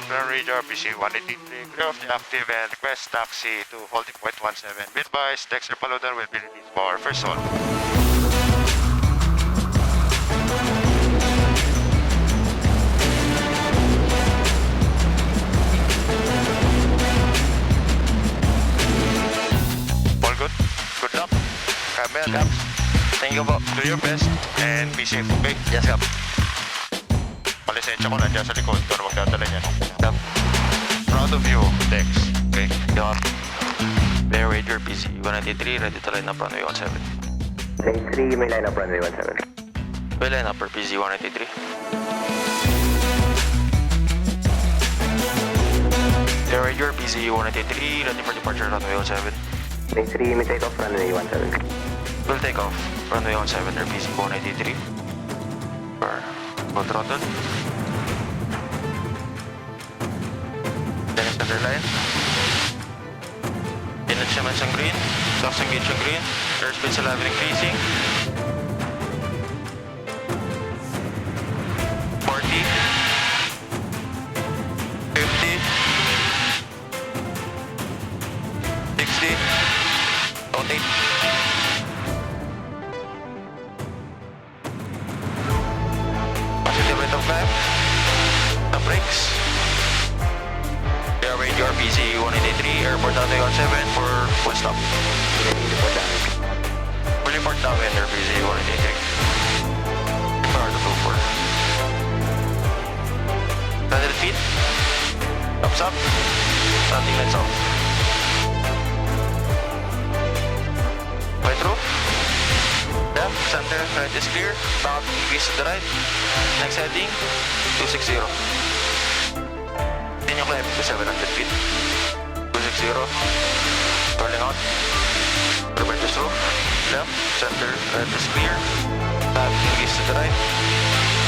Ground radar PC-183, clear of the active and request taxi to holding point 17. Be advised, Dexter Paludan will be released for first zone. All good? Good luck. Camel, Caps. Thank you po. Do your best and be safe, okay? Yes, Cap. Palisensya ko nandiyan sa likod. Ito na magdadala niyan. Cap. Proud of you, Dex. Okay? Cap. Bear radar PC-193, ready to line up runway 17. Lane 3, may line up runway 17. May line up for PC-193. Bear radar PC-193, ready for departure runway 17. Lane 3, may take off runway 17. We'll take off runway 17 or PC-193. Full throttle. Then center line. Inlet siya man siyang green. Stocks engage yung green. Airspeed sa level increasing. 40. 50. 60. Rotate. Positive rate of climb. Top brakes. Air radar PC-183, airport runway 17 for full stop. Full report down Air PC-183. Power to 24. 100 feet. Tops up. Landing lights off. Right roof. Left, center, right is clear. Back, increase to the right. Next heading, 260. Continue climbing to 700 feet. 260. Rolling out. Reverse roof. Left, center, right is clear. Back, increase to the right.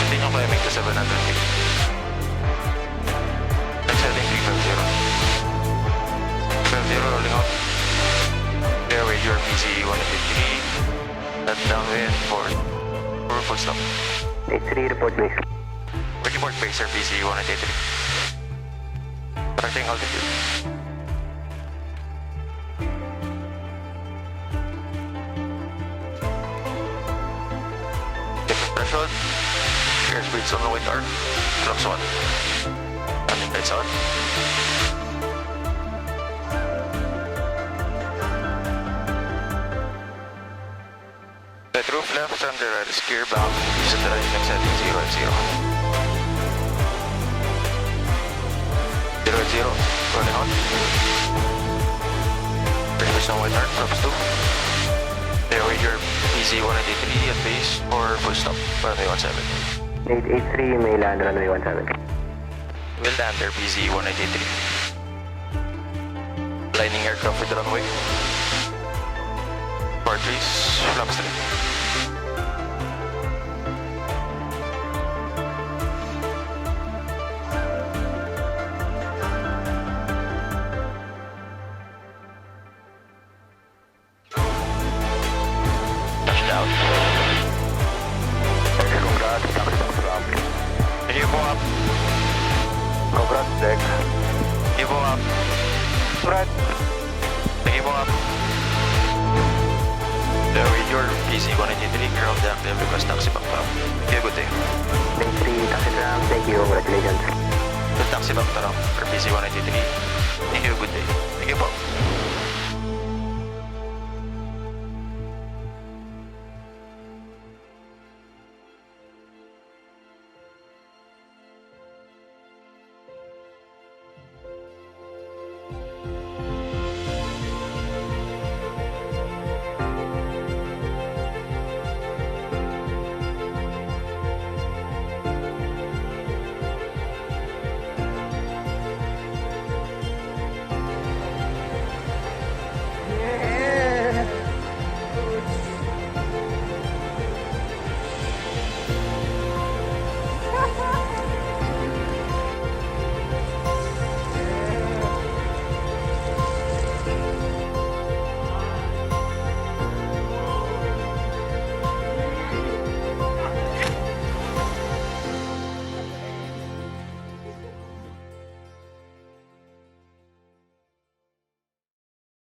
Continue climbing to 700 feet. Next heading, 350. 350, rolling out. Air radar PC-183. That's downwind for full stop. Lane 3, report base. Report base, Air PC-183. Starting altitude. Threshold. Airspeed's on the way arc. Clocks 1. Landing lights on. Right roof left, center right is clear, back. Use the right, next setting 0 at 0. 0 at 0. Rolling out. Previous on white arc, props 2. Air radar PC-183 at base for full stop, runway 17. Lane 83, may land runway 17. We'll land Air PC-183. Lining aircraft with the runway. Bar 3's flaps 3. Touchdown. Congrats, tapos ang ramp. Can you go up? Congrats, Dex. Can you go up? Congrats. Can you go up? The radar PC-183, ground down, they request taxi back to ramp. Okay, good day. Lane 3, taxi ramp. Thank you, congratulations. Good taxi back to ramp for PC-183. Thank you, good day. Thank you po.